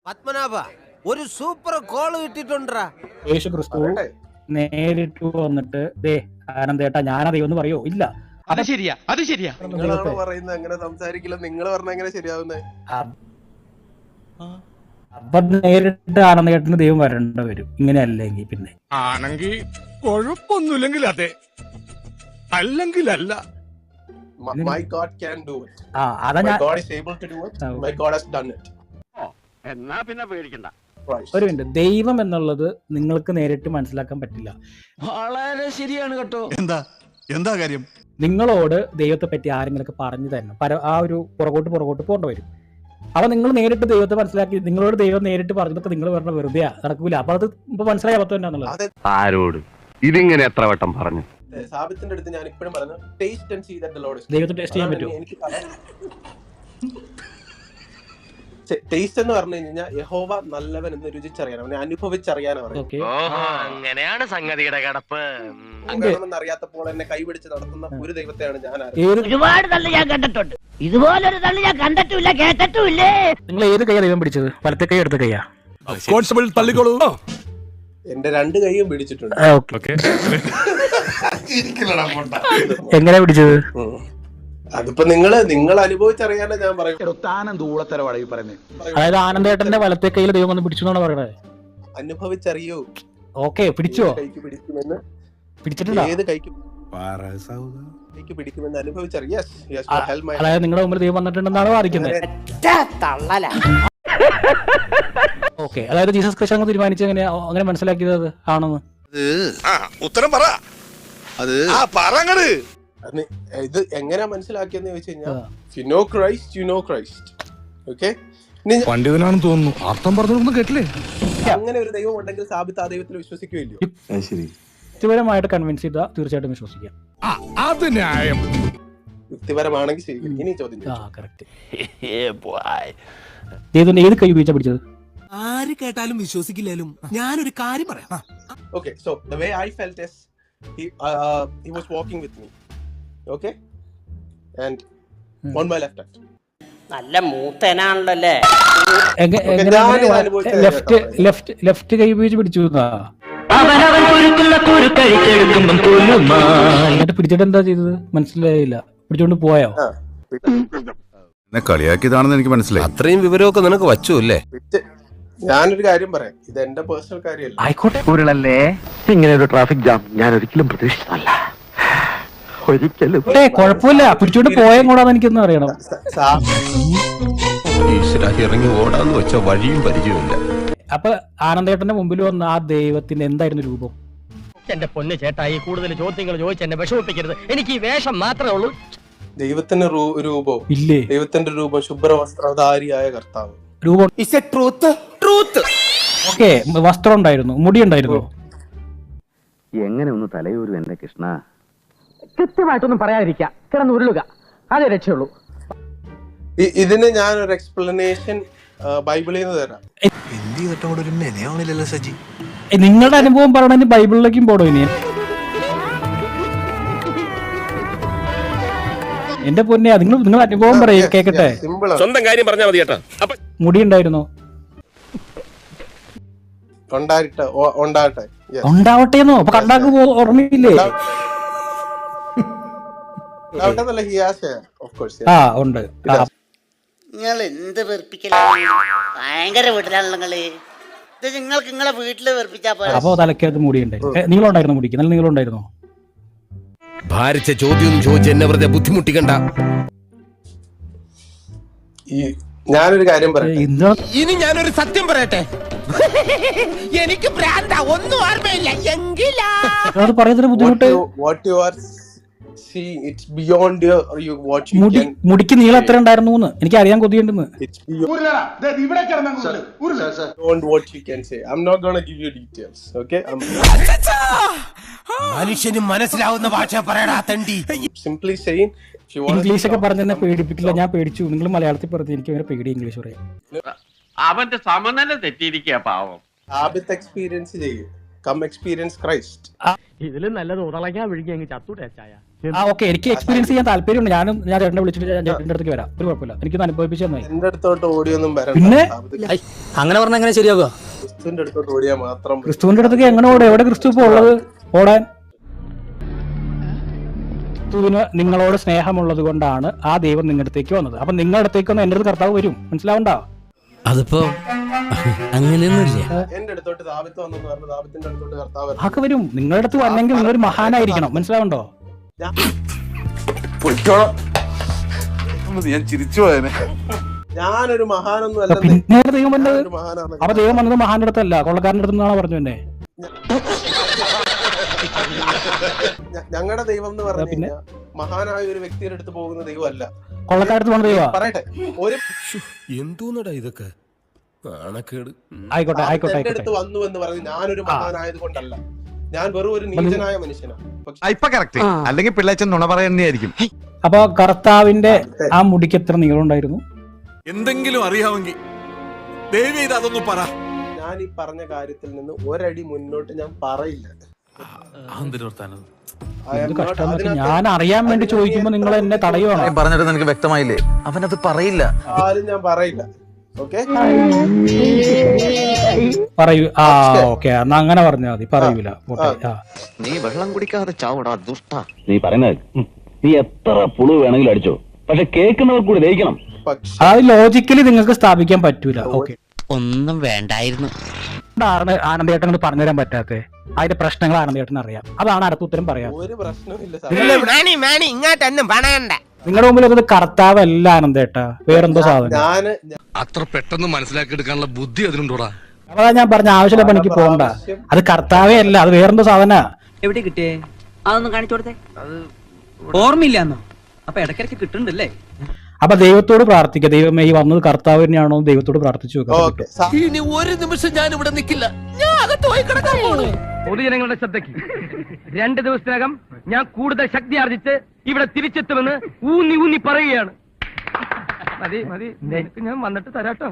പത്മനാഭ ഒരു super call കിട്ടിട്ടുണ്ടാ. യേശു ക്രിസ്തു നേരിട്ട് വന്നിട്ട് ദേ ആനന്ദേട്ടാ ഞാനാ ദൈവം എന്ന് പറയോ? ഇല്ല. അത് ശരിയാ, അത് ശരിയാ. നിങ്ങളാണ് പറയുന്നത് അങ്ങനെ സംസാരിക്കില്ല. നിങ്ങൾ പറഞ്ഞ എങ്ങനെ ശരിയാവുന്നേ? അപ്പൊ നേരിട്ട് ആനന്ദേട്ടന് ദൈവം വരേണ്ട വരും. ഇങ്ങനെ അല്ലെങ്കിൽ പിന്നെ ആണെങ്കിൽ കുഴപ്പമൊന്നുമില്ലെങ്കിൽ അതെ, അല്ലെങ്കിൽ അല്ല. My God can do it. അതാ My ഞാൻ God is able to do it. My God has done it. എന്നാ പിന്നെ പേടിക്കണ്ട. ഒരു മിനിറ്റ്, ദൈവം എന്നുള്ളത് നിങ്ങൾക്ക് നേരിട്ട് മനസ്സിലാക്കാൻ പറ്റില്ല. വളരെ ശരിയാണ് കേട്ടോ. എന്താ കാര്യം? നിങ്ങളോട് ദൈവത്തെ പറ്റി ആരെങ്കിലൊക്കെ പറഞ്ഞു തരണം. ആ ഒരു പുറകോട്ട് പോകേണ്ടി വരും. അപ്പൊ നിങ്ങൾ നേരിട്ട് ദൈവത്തെ മനസ്സിലാക്കി നിങ്ങളോട് ദൈവം നേരിട്ട് പറഞ്ഞിട്ട് നിങ്ങൾ പറഞ്ഞ വെറുതെ നടക്കൂല. അപ്പൊ അത് ഇപ്പൊ മനസ്സിലായ അബദ്ധം എന്നാന്നുള്ളത്. ആരോട് ഇതിങ്ങനെ എത്ര വട്ടം പറഞ്ഞു? സാബിത്തിന്റെ അടുത്ത് ഞാൻ ഇപ്പോഴും പറഞ്ഞു, taste and see that the lord is. ദൈവത്തെ ടേസ്റ്റ് ചെയ്യാൻ പറ്റുമോ? ടേസ്റ്റ് എന്ന് പറഞ്ഞു കഴിഞ്ഞാൽ യഹോവ നല്ലവൻ എന്ന് രുചിച്ചറിയാൻ, അവനെ അനുഭവിച്ചറിയാനാണ്. അങ്ങനെയാണ് സംഗതിയുടെ കിടപ്പ്. അറിയാത്തപ്പോൾ എന്നെ കൈപിടിച്ച് നടത്തുന്ന ഒരു ദൈവത്തെയാണ് ഞാൻ. ഒരുപാട് തള്ളി ഞാൻ കണ്ടിട്ടുണ്ട്, ഇതുപോലൊരു തള്ളി ഞാൻ കണ്ടിട്ടില്ല കേട്ടിട്ടില്ലേ. നിങ്ങൾ ഏത് കൈയാ ദൈവം പിടിച്ചത്? വലത്തെ കൈ എടുത്ത കൈയാ? കോൺസ്റ്റബിൾ തള്ളിക്കോളൂ. എന്റെ രണ്ട് കൈയും പിടിച്ചിട്ടുണ്ട്. എങ്ങനെയാ പിടിച്ചത്? അതിപ്പോ നിങ്ങൾ അനുഭവിച്ചറിയാനാ ഞാൻ പറയും. അതായത് ആനന്ദേട്ടന്റെ വലത്തെ കൈയിൽ ദൈവം വന്ന് പിടിച്ചു എന്നാണ് പറയണത്. അനുഭവിച്ചറിയോ? ഓക്കെ, പിടിച്ചോ? കൈക്ക് പിടിക്കുമെന്ന്, പിടിച്ചിട്ടുണ്ടോ? ഏത് കൈക്ക് പിടിക്കുമെന്ന് അനുഭവിച്ചറിയാം. അതായത് നിങ്ങളുടെ മുമ്പിൽ ദൈവം വന്നിട്ടുണ്ടെന്നാണ് വാദിക്കുന്നത്. ഓക്കെ, അതായത് ജീസസ് ക്രിസ്തു അങ്ങ് തീരുമാനിച്ചു അങ്ങനെ മനസ്സിലാക്കിയത് ആണെന്ന്. ഉത്തരം പറ. ഇത് എങ്ങനെയാ മനസ്സിലാക്കിയെന്ന് ചോദിച്ചു കഴിഞ്ഞാൽ, you know Christ. Okay? പണ്ഡിതനാണെന്ന് തോന്നുന്നു. അർത്ഥം പറഞ്ഞൊന്നും കേട്ടില്ലേ? അങ്ങനെ ഒരു ദൈവം ഉണ്ടെങ്കിൽ സാബിത്ത് ആ ദൈവത്തിൽ വിശ്വസിക്കുകയില്ലോ? യുക്തിപരമായിട്ട് കൺവിൻസ് ചെയ്താൽ തീർച്ചയായിട്ടും വിശ്വസിക്കാം. അത് ന്യായം. യുക്തിപരമാണെങ്കിൽ ശരി. ഇനി ചോദ്യം ദൈവത്തിന്റെ ഏത് കൈ ഉപയോഗിച്ചാ പിടിച്ചത്? ആര് കേട്ടാലും വിശ്വസിക്കില്ലാലും ഞാനൊരു കാര്യം പറയാം. Okay, so the way I felt is he was walking with me. Okay? And on my left hand. നല്ല മൂത്തനാണല്ലേ. ലെഫ്റ്റ് കൈ ഉപയോഗിച്ച് പിടിച്ചു. എന്നിട്ട് പിടിച്ചിട്ട് എന്താ ചെയ്തത്? മനസ്സിലായില്ല. പിടിച്ചോണ്ട് പോയോ? കളിയാക്കിയതാണെന്ന് എനിക്ക് മനസ്സിലായി. അത്രയും വിവരമൊക്കെ നിനക്ക് വച്ചു അല്ലേ? ഞാനൊരു കാര്യം പറയാം, ഇത് എന്റെ പേഴ്സണൽ കാര്യമല്ല. ആയിക്കോട്ടെ ഉരുളല്ലേ, ഇങ്ങനെ ഒരു ട്രാഫിക് ജാം ഞാൻ ഒരിക്കലും പ്രതീക്ഷിച്ചതല്ല. ഒരിക്കലും കുഴപ്പമില്ല, പിടിച്ചോണ്ട് പോയാൽ കൂടാന്ന് എനിക്കൊന്നും അറിയണം. ഇറങ്ങി ഓടാന്ന് വെച്ച വഴിയും പരിചയമില്ല. അപ്പൊ ആനന്ദേട്ടന്റെ മുമ്പിൽ വന്ന ആ ദൈവത്തിന്റെ എന്തായിരുന്നു രൂപം? എന്റെ പൊന്ന് ചേട്ടായി, കൂടുതൽ ചോദ്യങ്ങൾ ചോദിച്ച് എന്നെ വിഷമിപ്പിക്കരുത്. എനിക്ക് ഈ വേഷം മാത്രമേ ഉള്ളൂ. ദൈവത്തിന്റെ രൂപം ഇല്ലേ? ദൈവത്തിന്റെ രൂപം ശുഭ്രവസ്ത്രധാരിയായ കർത്താവ്. രൂപം ഓക്കെ. വസ്ത്രം ഉണ്ടായിരുന്നു, മുടി ഉണ്ടായിരുന്നു. എങ്ങനെ ഒന്ന് തലയൂരും എന്റെ കൃഷ്ണ. കൃത്യമായിട്ടൊന്നും പറയാതിരിക്കുക, കിടന്ന് ഉരുളുക, അതേ രക്ഷയുള്ളൂ. ഇതിന് ഞാൻ ഒരു എക്സ്പ്ലനേഷൻ ബൈബിളിൽ നിന്ന് തരാം. നിങ്ങളുടെ അനുഭവം പറയണ ബൈബിളിലേക്കും പോടോ ഇനി. എന്റെ പൊന്നെ, നിങ്ങൾ അനുഭവം പറയും കേക്കട്ടെ. സ്വന്തം കാര്യം പറഞ്ഞാൽ മതി ചേട്ടാ. മുടി ഉണ്ടായിരുന്നോ? ഉണ്ടാവട്ടെന്നോ? അപ്പൊ കണ്ടാക്ക് ഓർമ്മയില്ലേ? ഉണ്ട്. നിങ്ങൾ എന്ത് വെറുപ്പിക്കലാണ്? ഭയങ്കര വീട്ടിലാണല്ലോ നിങ്ങള്. ഇത് നിങ്ങൾക്ക് നിങ്ങളെ വീട്ടില് വെറുപ്പിച്ചാ പോലെ. അപ്പൊ തലക്കകത്ത് മുടി ഉണ്ടായിരുന്നു. നിങ്ങളുണ്ടായിരുന്നു മുടിക്ക്? നല്ല നിങ്ങളുണ്ടായിരുന്നോ? ഭാരിച്ച ചോദ്യം ചോദിച്ച് എന്നെ വെറുതെ ബുദ്ധിമുട്ടിക്കണ്ട. ഞാനൊരു കാര്യം പറയാം. ഇനി ഞാനൊരു സത്യം പറയട്ടെ. എനിക്ക് ഭ്രാന്ത, ഒന്നും ഓർമ്മയില്ല എങ്കിലാ പറയുന്നതിന് ബുദ്ധിമുട്ട്. മുടിക്ക് നീളം എത്ര ഉണ്ടായിരുന്നു എനിക്ക് അറിയാൻ കൊതിയുണ്ടെന്ന്. മനുഷ്യന് മനസ്സിലാവുന്ന ഭാഷ പറയടാ തണ്ടി. ഇംഗ്ലീഷ് ഒക്കെ പറഞ്ഞെന്നെ പേടിപ്പിക്കില്ല. ഞാൻ പേടിച്ചു. നിങ്ങൾ മലയാളത്തിൽ പറഞ്ഞു, എനിക്ക് അങ്ങനെ പേടി ഇംഗ്ലീഷ് പറയാം. അവന്റെ സമനില തെറ്റിയിരിക്കുക പാവം. സാബിത്ത് എക്സ്പീരിയൻസ് ചെയ്യും. come experience Christ. ഇതിലും നല്ലത് ഉടളങ്ങാ വിഴുങ്ങി അങ്ങ് ചത്തൂടെ ചായ. ഓക്കെ, എനിക്ക് എക്സ്പീരിയൻസ് ചെയ്യാൻ താല്പര്യമുണ്ട്. ഞാൻ ചേട്ടനെ വിളിച്ചിട്ട് ഞാൻ ചേട്ടൻ്റെ അടുത്തേക്ക് വരാം, ഒരു കുഴപ്പമില്ല. എനിക്കൊന്ന് അനുഭവിപ്പിച്ചു തന്നായി. എന്റെ അടുത്തോട്ട് ഓടിയൊന്നും പിന്നെ അങ്ങനെ പറഞ്ഞ എങ്ങനെ ശരിയാകുക? ക്രിസ്തുവിന്റെ അടുത്തോട്ട് ഓടിയാ മാത്രം മതി. ക്രിസ്തുവിന്റെ അടുത്തേക്ക് എങ്ങനെ ഓടും? എവിടെ ക്രിസ്തു ഇപ്പൊ ഉള്ളത് ഓടാൻ? ക്രിസ്തുവിന് നിങ്ങളോട് സ്നേഹമുള്ളത് കൊണ്ടാണ് ആ ദൈവം നിങ്ങളുടെ അടുത്തേക്ക് വന്നത്. അപ്പൊ നിങ്ങളുടെ അടുത്തേക്ക് വന്ന് എന്റെ അടുത്ത് കർത്താവ് വരും, മനസ്സിലാവണ്ടോ? അതിപ്പോ അങ്ങനെയൊന്നുമില്ല. എന്റെ അടുത്തോട്ട് ദാവീദ് വന്നെന്ന് പറഞ്ഞു, ദാവീദിന്റെ അടുത്തോട്ട് കർത്താവ് ആക്കെ വരും. നിങ്ങളുടെ അടുത്ത് വന്നെങ്കിൽ നിങ്ങളൊരു മഹാനായിരിക്കണം, മനസ്സിലാവണ്ടോ? ഞാൻ ചിരിച്ചു പോയനെ. ഞാനൊരു മഹാനൊന്നും അല്ല. പിന്നെ ദൈവം വന്നത്, അപ്പൊ ദൈവം വന്നത് മഹാന്റെ അടുത്തല്ല, കൊള്ളക്കാരന്റെ അടുത്തെന്നാണ് പറഞ്ഞു തന്നെ. ഞങ്ങളുടെ ദൈവം എന്ന് പറഞ്ഞു കഴിഞ്ഞാൽ മഹാനായ ഒരു വ്യക്തിയുടെ അടുത്ത് പോകുന്ന ദൈവമല്ല, കൊള്ളക്കാരത്ത് പോണ ദൈവം. പറയട്ടെ, ഒരു എന്തോന്നടാ ഇതൊക്കെ ആയിക്കോട്ടെ ആയിക്കോട്ടെ എന്റെ ആയിക്കോട്ടെ. അടുത്ത് വന്നു എന്ന് പറഞ്ഞ് ഞാനൊരു മഹാനായത് കൊണ്ടല്ല, ഞാൻ വെറും ഒരു നീചനായ മനുഷ്യനാണ്. പക്ഷെ ഇപ്പൊ കറക്റ്റ്, അല്ലെങ്കിൽ പിള്ളേച്ചൻ നുണ പറയുന്നതായിരിക്കും. അപ്പൊ കർത്താവിന്റെ ആ മുടിക്ക് എത്ര നീളം ഉണ്ടായിരുന്നു? എന്തെങ്കിലും അറിയാമെങ്കിൽ ദയവ് ചെയ്ത് അതൊന്നും പറ. ഞാൻ ഈ പറഞ്ഞ കാര്യത്തിൽ നിന്ന് ഒരടി മുന്നോട്ട് ഞാൻ പറയില്ല. എന്ത് കഷ്ടം. ഞാൻ അറിയാൻ വേണ്ടി ചോദിക്കുമ്പോ നിങ്ങൾ എന്നെ തടയുവാണോ? പറഞ്ഞിട്ട് നിനക്ക് വ്യക്തമായില്ലേ? അവനത് പറയില്ല. ആരും ഞാൻ പറയില്ല. ഓക്കെ, പറയൂ. ആ ഓക്കെ, എന്നാ അങ്ങനെ പറഞ്ഞാൽ മതി, പറയൂല. നീ വെള്ളം കുടിക്കാതെ ചാവടാ ദുഷ്ട. നീ പറയുന്നത് നീ എത്ര പുളു വേണമെങ്കിലും അടിച്ചോ, പക്ഷെ കേൾക്കുന്നവർ കൂടി ദഹിക്കണം. പക്ഷെ അത് ലോജിക്കലി നിങ്ങൾക്ക് സ്ഥാപിക്കാൻ പറ്റൂല. ഓക്കെ, ഒന്നും വേണ്ടായിരുന്നു. ആനന്ദേട്ടൻ പറഞ്ഞുതരാൻ പറ്റാത്തേ അതിന്റെ പ്രശ്നങ്ങൾ ആനന്ദേട്ടൻ അറിയാം. അതാണ് അടുത്ത ഉത്തരം പറയാം. ഒരു പ്രശ്നമില്ല. ഇങ്ങോട്ടൊന്നും പണയണ്ട. നിങ്ങളുടെ മുമ്പിൽ അത് കർത്താവല്ല ആനന്ദേട്ട, വേറെന്തോ സാധനം. ഞാന് അത്ര പെട്ടെന്ന് മനസ്സിലാക്കി എടുക്കാനുള്ള ബുദ്ധി അതിനുണ്ടോടാ? അതാ ഞാൻ പറഞ്ഞ ആവശ്യമില്ല പണിക്ക് പോകണ്ട. അത് കർത്താവേ അല്ല, അത് വേറെന്തോ സാധന. എവിടെ കിട്ടിയേ? അതൊന്നും കാണിച്ചു കൊടുത്തേ. ഓർമ്മയില്ലാന്നോ? അപ്പൊ ഇടയ്ക്കിടയ്ക്ക് കിട്ടുന്നുണ്ടല്ലേ? അപ്പൊ ദൈവത്തോട് പ്രാർത്ഥിക്കുക, ദൈവമേ ഈ വന്നത് കർത്താവ് തന്നെയാണോ ദൈവത്തോട് പ്രാർത്ഥിച്ചു വെക്കാം. ഓക്കെ, ഇനി ഒരു നിമിഷം ഞാൻ ഇവിടെ നിൽക്കില്ല, ഞാൻ അകത്ത് പോയി കിടക്കാൻ പോണു. പൊതുജനങ്ങളുടെ ശ്രദ്ധയ്ക്ക് 2 ദിവസത്തിനകം ഞാൻ കൂടുതൽ ശക്തി ആർജിച്ച് ഇവിടെ തിരിച്ചെത്തുമെന്ന് ഊന്നി പറയുകയാണ്. മതി മതി, ഞാൻ വന്നിട്ട് തരാട്ടോ.